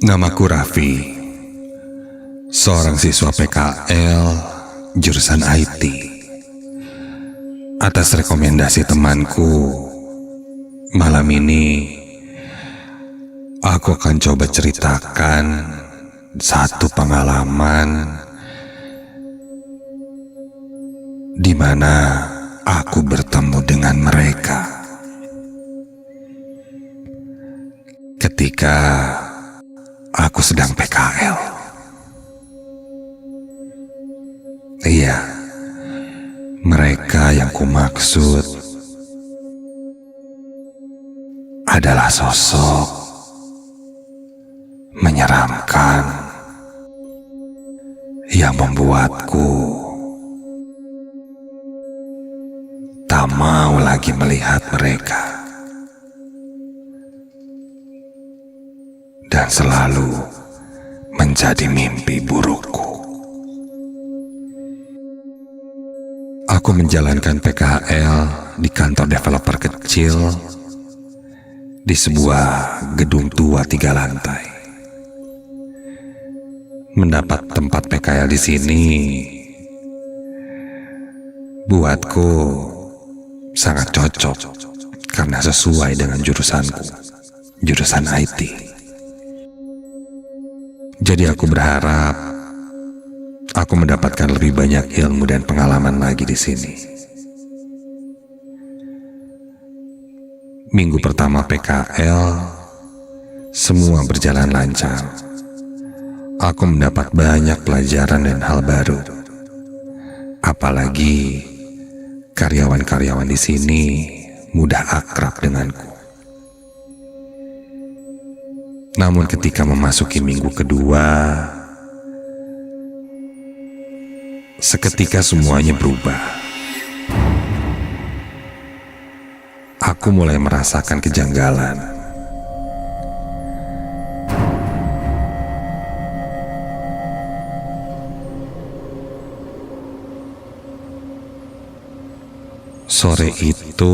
Namaku Raffi, seorang siswa PKL jurusan IT. Atas rekomendasi temanku, malam ini aku akan coba ceritakan satu pengalaman di mana aku bertemu dengan mereka ketika aku sedang PKL. Iya, mereka yang kumaksud adalah sosok menyeramkan yang membuatku tak mau lagi melihat mereka. Dan selalu menjadi mimpi burukku. Aku menjalankan PKL di kantor developer kecil di sebuah gedung tua 3 lantai. Mendapat tempat PKL di sini buatku sangat cocok karena sesuai dengan jurusanku, jurusan IT. Jadi aku berharap aku mendapatkan lebih banyak ilmu dan pengalaman lagi di sini. Minggu pertama PKL, semua berjalan lancar. Aku mendapat banyak pelajaran dan hal baru. Apalagi karyawan-karyawan di sini mudah akrab denganku. Namun ketika memasuki minggu kedua, seketika semuanya berubah. Aku mulai merasakan kejanggalan. Sore itu,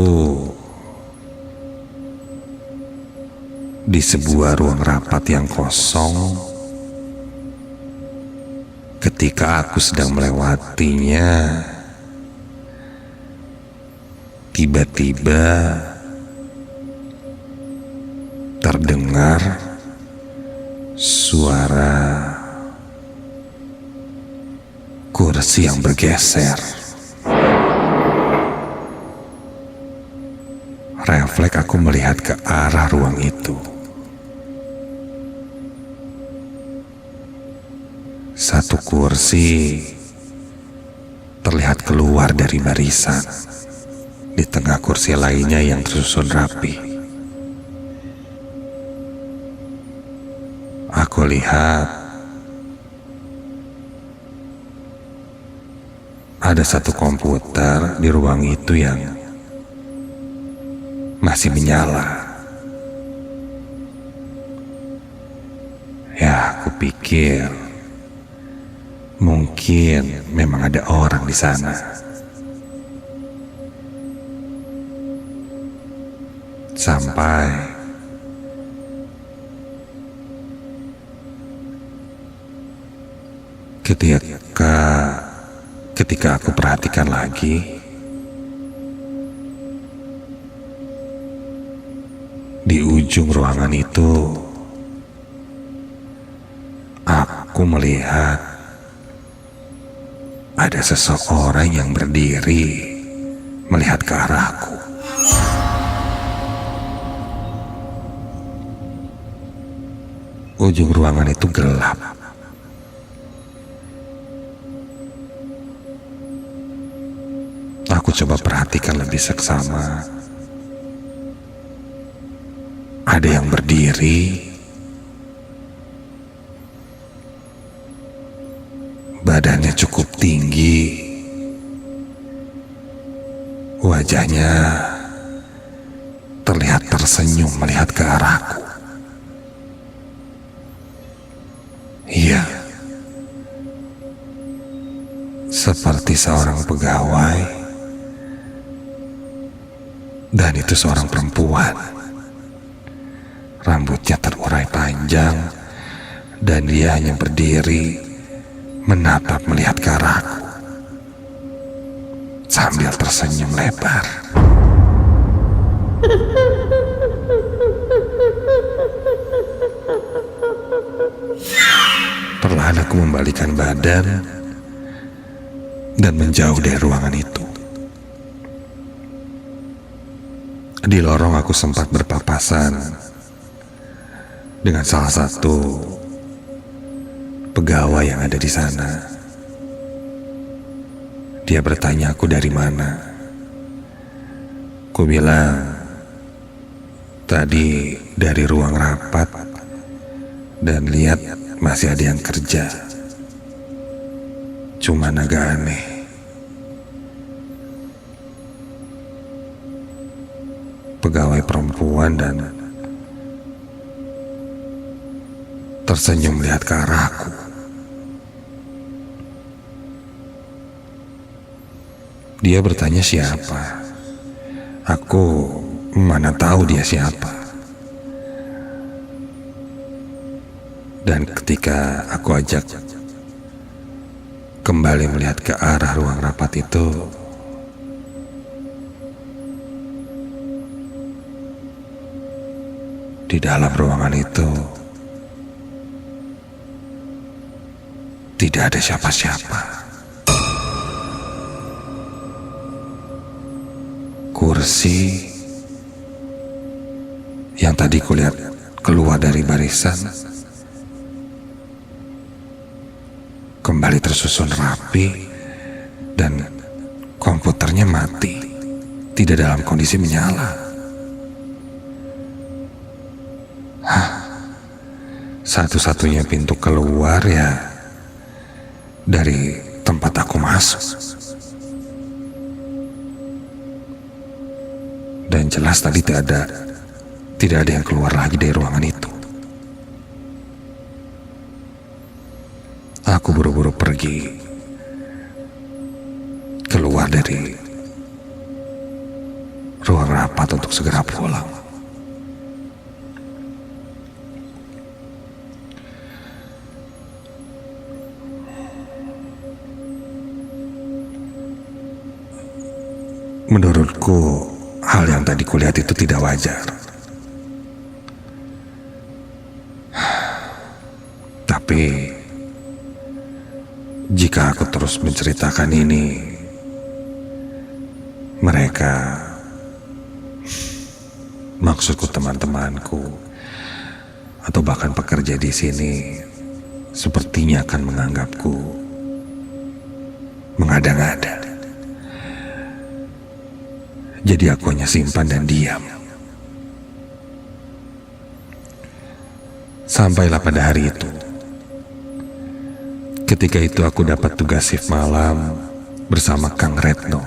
di sebuah ruang rapat yang kosong, ketika aku sedang melewatinya, tiba-tiba terdengar suara kursi yang bergeser. Refleks aku melihat ke arah ruang itu. Satu kursi terlihat keluar dari barisan di tengah kursi lainnya yang tersusun rapi. Aku lihat ada satu komputer di ruang itu yang masih menyala. Ya, aku pikir mungkin memang ada orang di sana. Sampai ketika aku perhatikan lagi, di ujung ruangan itu aku melihat ada seseorang yang berdiri melihat ke arahku. Ujung ruangan itu gelap. Aku coba perhatikan lebih seksama. Ada yang berdiri, badannya cukup tinggi, wajahnya terlihat tersenyum melihat ke arahku. Iya, seperti seorang pegawai, dan itu seorang perempuan. Rambutnya terurai panjang dan dia hanya berdiri menatap melihat ke arahku sambil tersenyum lebar. Perlahan aku membalikan badan dan menjauh dari ruangan itu. Di lorong aku sempat berpapasan dengan salah satu pegawai yang ada di sana. Dia bertanya aku dari mana. Ku bilang, tadi dari ruang rapat dan lihat masih ada yang kerja. Cuman agak aneh. Pegawai perempuan dan tersenyum melihat ke arahku. Dia bertanya siapa. Aku mana tahu dia siapa. Dan ketika aku ajak kembali melihat ke arah ruang rapat itu, di dalam ruangan itu tidak ada siapa-siapa. Kursi yang tadi kulihat keluar dari barisan kembali tersusun rapi dan komputernya mati, tidak dalam kondisi menyala. Satu-satunya pintu keluar ya dari tempat aku masuk. Dan jelas tadi tidak ada yang keluar lagi dari ruangan itu. Aku buru-buru pergi keluar dari ruang rapat untuk segera pulang. Menurutku, hal yang tadi kulihat itu tidak wajar. Tapi, jika aku terus menceritakan ini, mereka, maksudku teman-temanku, atau bahkan pekerja di sini, sepertinya akan menganggapku mengada-ngada. Jadi aku hanya simpan dan diam. Sampailah pada hari itu. Ketika itu aku dapat tugas shift malam bersama Kang Retno.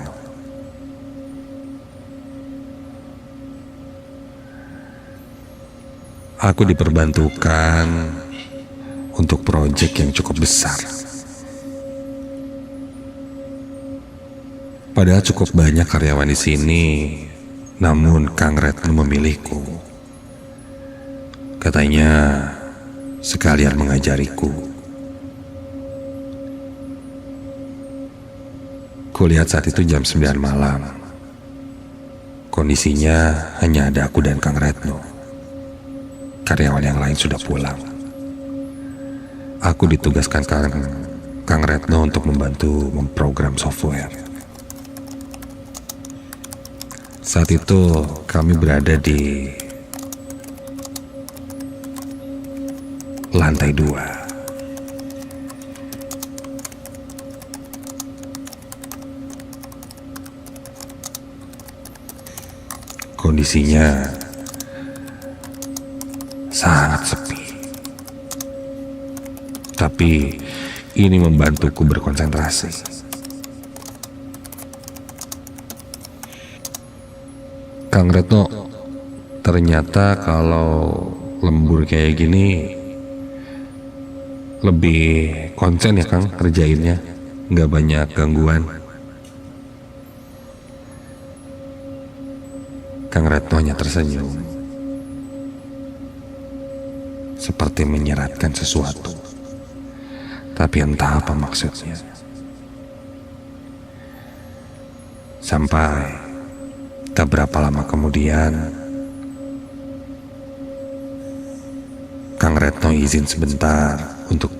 Aku diperbantukan untuk proyek yang cukup besar. Padahal cukup banyak karyawan di sini, namun Kang Retno memilihku. Katanya sekalian mengajariku. Kulihat saat itu jam 9 malam. Kondisinya hanya ada aku dan Kang Retno. Karyawan yang lain sudah pulang. Aku ditugaskan Kang Retno untuk membantu memprogram software. Saat itu kami berada di lantai 2. Kondisinya sangat sepi. Tapi ini membantuku berkonsentrasi. Kang Retno, ternyata kalau lembur kayak gini lebih konsen ya Kang kerjainnya, nggak banyak gangguan. Kang Retno hanya tersenyum. seperti menyeratkan sesuatu. Tapi entah apa maksudnya. Sampai tak berapa lama kemudian, Kang Retno izin sebentar untuk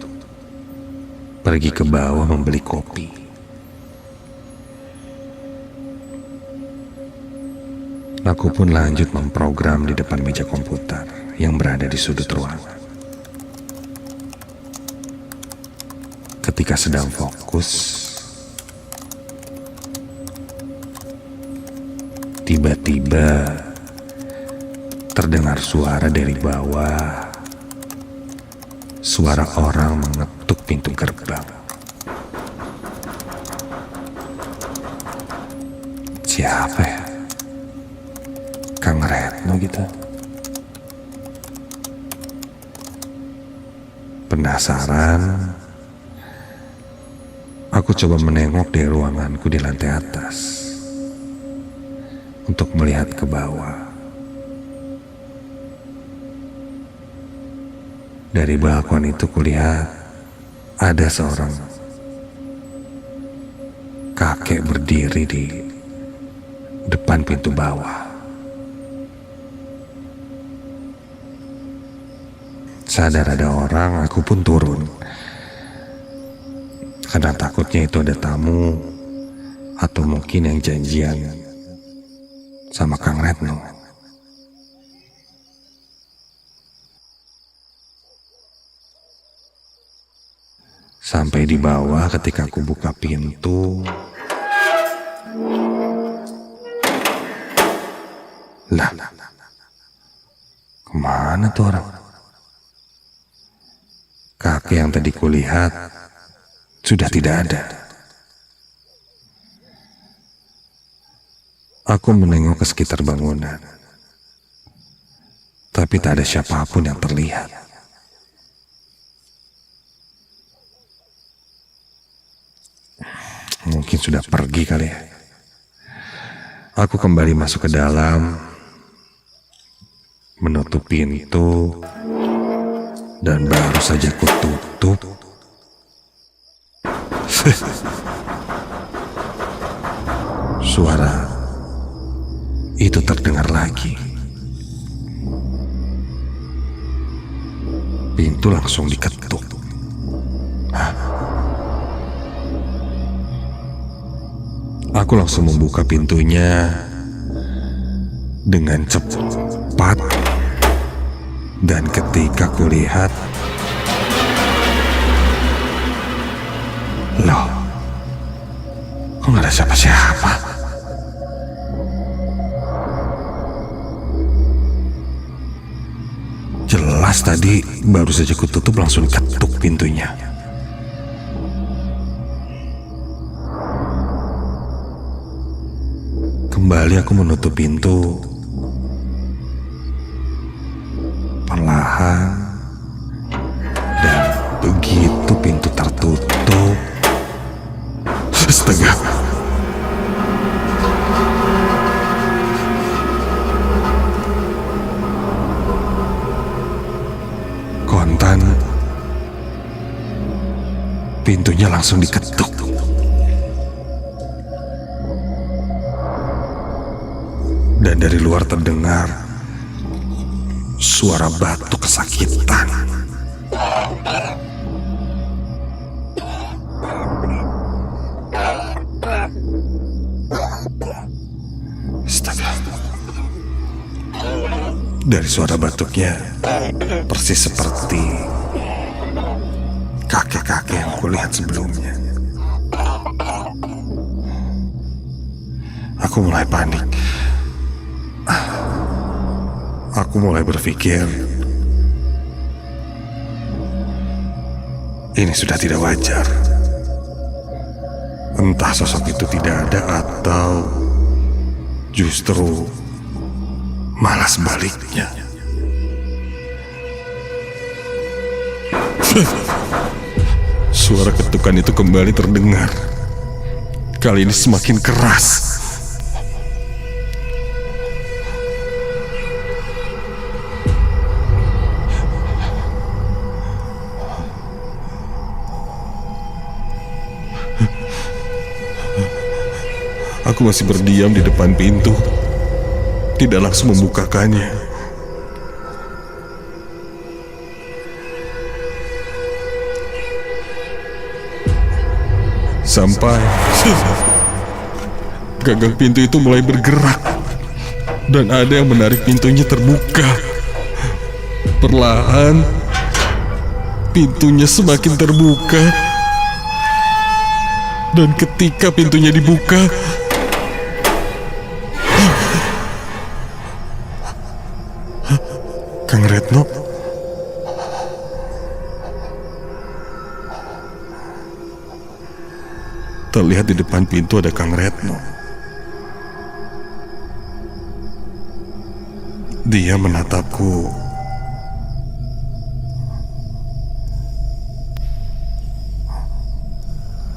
pergi ke bawah membeli kopi. Aku pun lanjut memprogram di depan meja komputer yang berada di sudut ruangan. Ketika sedang fokus, tiba-tiba terdengar suara dari bawah. Suara orang mengetuk pintu gerbang. Siapa ya? Kang Retno gitu. Penasaran, aku coba menengok dari ruanganku di lantai atas untuk melihat ke bawah. Dari balkon itu kulihat ada seorang kakek berdiri di depan pintu bawah. Sadar ada orang, aku pun turun. Karena takutnya itu ada tamu atau mungkin yang janjian sama Kang Retno. Sampai di bawah ketika aku buka pintu, lah, kemana tuh orang? Kakek yang tadi kulihat sudah tidak ada. Aku menengok ke sekitar bangunan, tapi tak ada siapapun yang terlihat. Mungkin sudah pergi kali ya. Aku kembali masuk ke dalam, menutup pintu, dan baru saja kututup, suara itu terdengar lagi. Pintu langsung diketuk. Aku langsung membuka pintunya dengan cepat, dan ketika kulihat, loh, kok gak ada siapa-siapa? Jelas tadi baru saja kututup langsung ketuk pintunya. Kembali aku menutup pintu. Perlahan, dan begitu pintu tertutup, astaga, kontan pintunya langsung diketuk. Dan dari luar terdengar suara batuk kesakitan. Astaga. Dari suara batuknya persis seperti kakek-kakek yang kulihat sebelumnya. Aku mulai panik. Aku mulai berpikir, ini sudah tidak wajar. Entah sosok itu tidak ada atau justru malah sebaliknya. Suara ketukan itu kembali terdengar. Kali ini semakin keras. Aku masih berdiam di depan pintu, tidak langsung membukakannya. Sampai gagang pintu itu mulai bergerak dan ada yang menarik pintunya terbuka. Perlahan pintunya semakin terbuka, dan ketika pintunya dibuka, Kang Retno. Terlihat di depan pintu ada Kang Retno. Dia menatapku.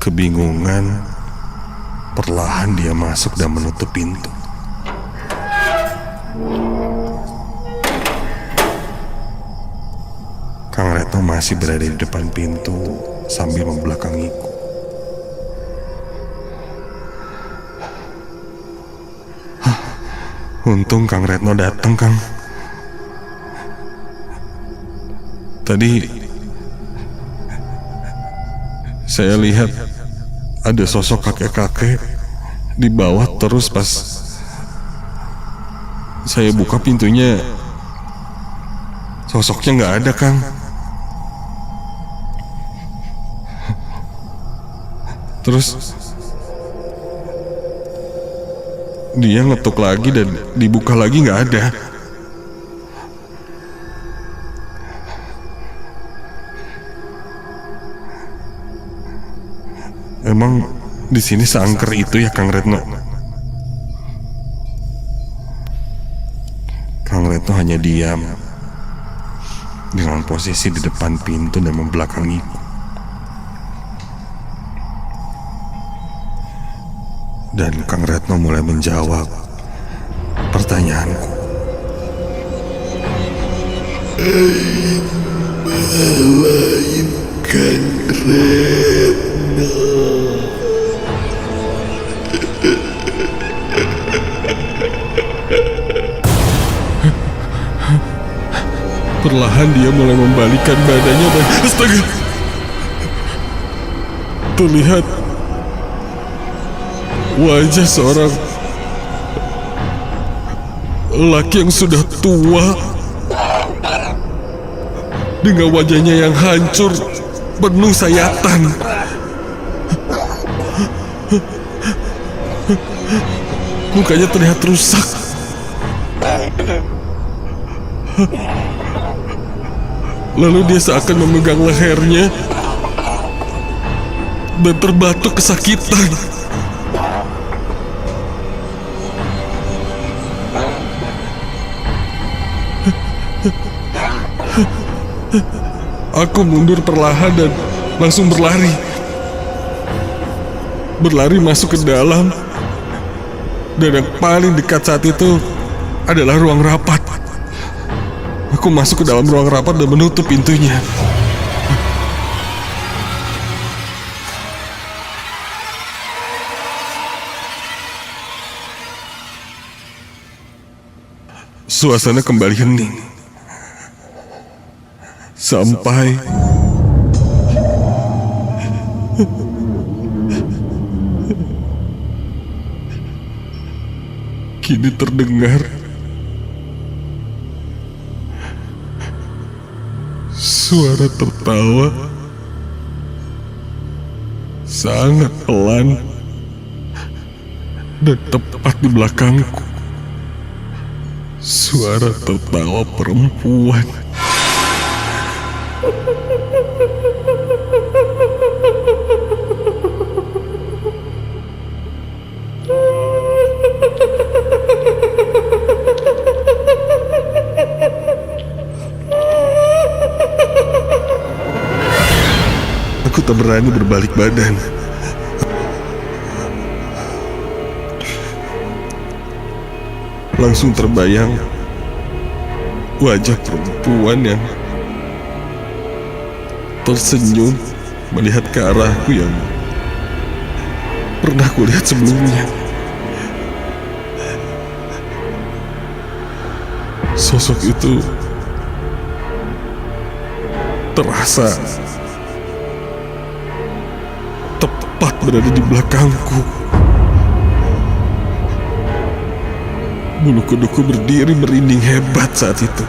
Kebingungan, perlahan dia masuk dan menutup pintu. Kang Retno masih berada di depan pintu sambil membelakangiku. Untung Kang Retno datang, Kang. Tadi saya lihat ada sosok kakek-kakek di bawah, terus pas saya buka pintunya, sosoknya nggak ada, Kang. Terus dia ngetuk lagi dan dibuka lagi, nggak ada. Emang di sini seangker itu ya, Kang Retno? Kang Retno hanya diam dengan posisi di depan pintu dan membelakangiku. Dan Kang Retno mulai menjawab pertanyaanku. Bawain Kang Retno. Perlahan dia mulai membalikkan badannya dan astaga, terlihat wajah seorang laki yang sudah tua dengan wajahnya yang hancur, penuh sayatan. Mukanya terlihat rusak. Lalu dia seakan memegang lehernya dan terbatuk kesakitan. Aku mundur perlahan dan langsung berlari. Berlari masuk ke dalam. Dan yang paling dekat saat itu adalah ruang rapat. Aku masuk ke dalam ruang rapat dan menutup pintunya. Suasana kembali hening. Sampai kini terdengar suara tertawa sangat pelan dan tepat di belakangku. Suara tertawa perempuan. Aku tak berani berbalik badan. Langsung terbayang wajah perempuan yang tersenyum melihat ke arahku yang pernah kulihat sebelumnya. Sosok itu terasa tepat berada di belakangku. Bulu kuduku berdiri merinding hebat saat itu.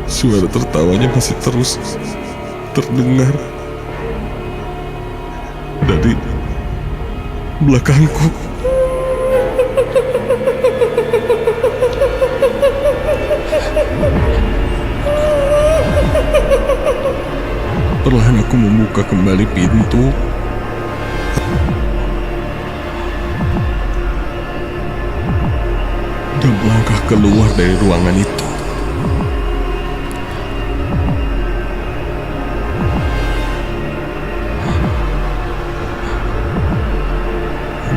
Suara tertawanya masih terus terdengar dari belakangku. Perlahan aku membuka kembali pintu. Dan melangkah keluar dari ruangan itu.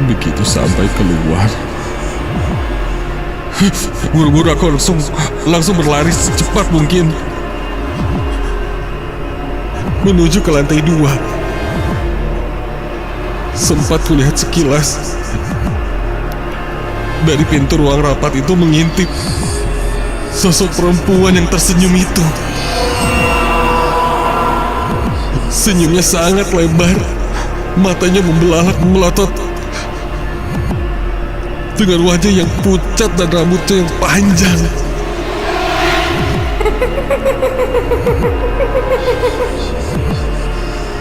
Begitu sampai keluar, buru-buru aku langsung berlari secepat mungkin menuju ke lantai 2. Sempat kulihat sekilas dari pintu ruang rapat itu mengintip sosok perempuan yang tersenyum itu. Senyumnya sangat lebar, matanya membelalak melotot, dengan wajah yang pucat dan rambutnya yang panjang.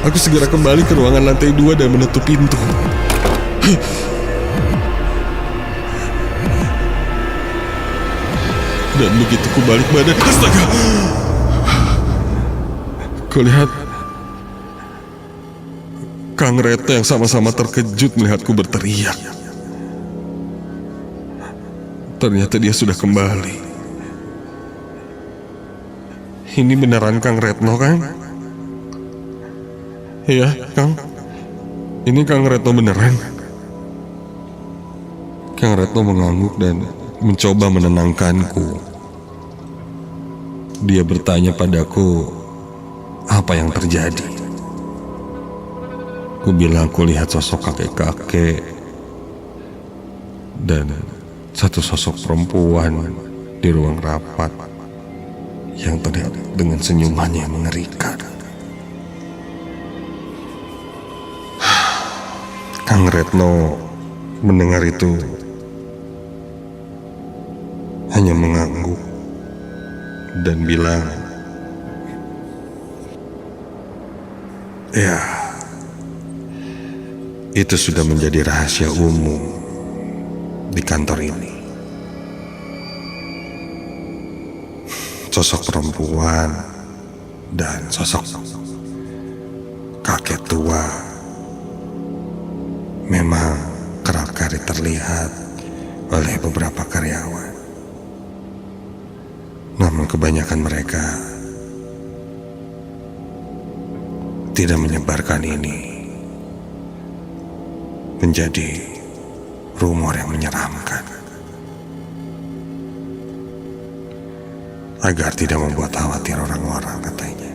Aku segera kembali ke ruangan lantai 2 dan menutup pintu. Dan begitu ku balik badan, astaga! Kulihat Kang Retno yang sama-sama terkejut melihatku berteriak. Ternyata dia sudah kembali. Ini beneran Kang Retno, Kang? Iya, Kang. Ini Kang Retno beneran. Kang Retno mengangguk dan mencoba menenangkanku. Dia bertanya padaku apa yang terjadi. Ku bilang ku lihat sosok kakek-kakek dan satu sosok perempuan di ruang rapat yang terlihat dengan senyumannya yang mengerikan. Kang Retno mendengar itu hanya mengangguk dan bilang, "Ya, itu sudah menjadi rahasia umum di kantor ini. Sosok perempuan dan sosok kakek tua memang kerap kali terlihat oleh beberapa karyawan. Namun kebanyakan mereka tidak menyebarkan ini menjadi rumor yang menyeramkan, agar tidak membuat khawatir orang-orang, katanya.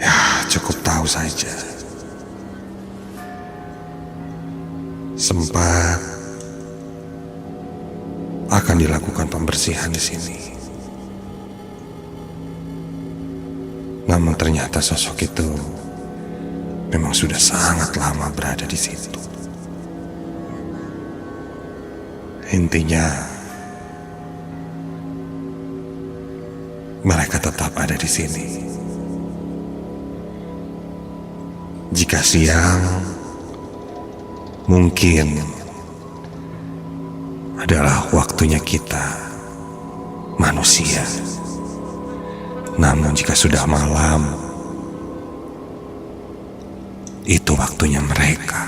Ya, cukup tahu saja. Sempat akan dilakukan pembersihan di sini. Namun ternyata sosok itu memang sudah sangat lama berada di situ. Intinya, mereka tetap ada di sini. Jika siang, mungkin adalah waktunya kita, manusia. Namun jika sudah malam, itu waktunya mereka.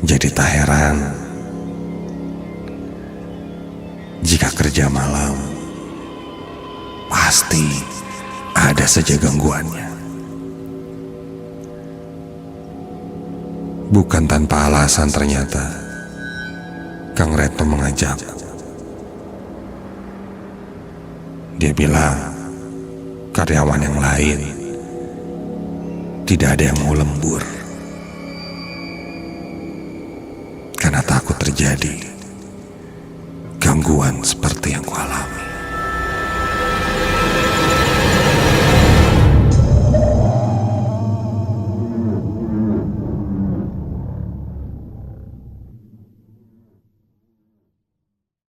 Jadi tak heran jika kerja malam pasti ada saja gangguannya. Bukan tanpa alasan ternyata Kang Retno mengajak. Dia bilang karyawan yang lain tidak ada yang mau lembur karena takut terjadi gangguan seperti yang kualami.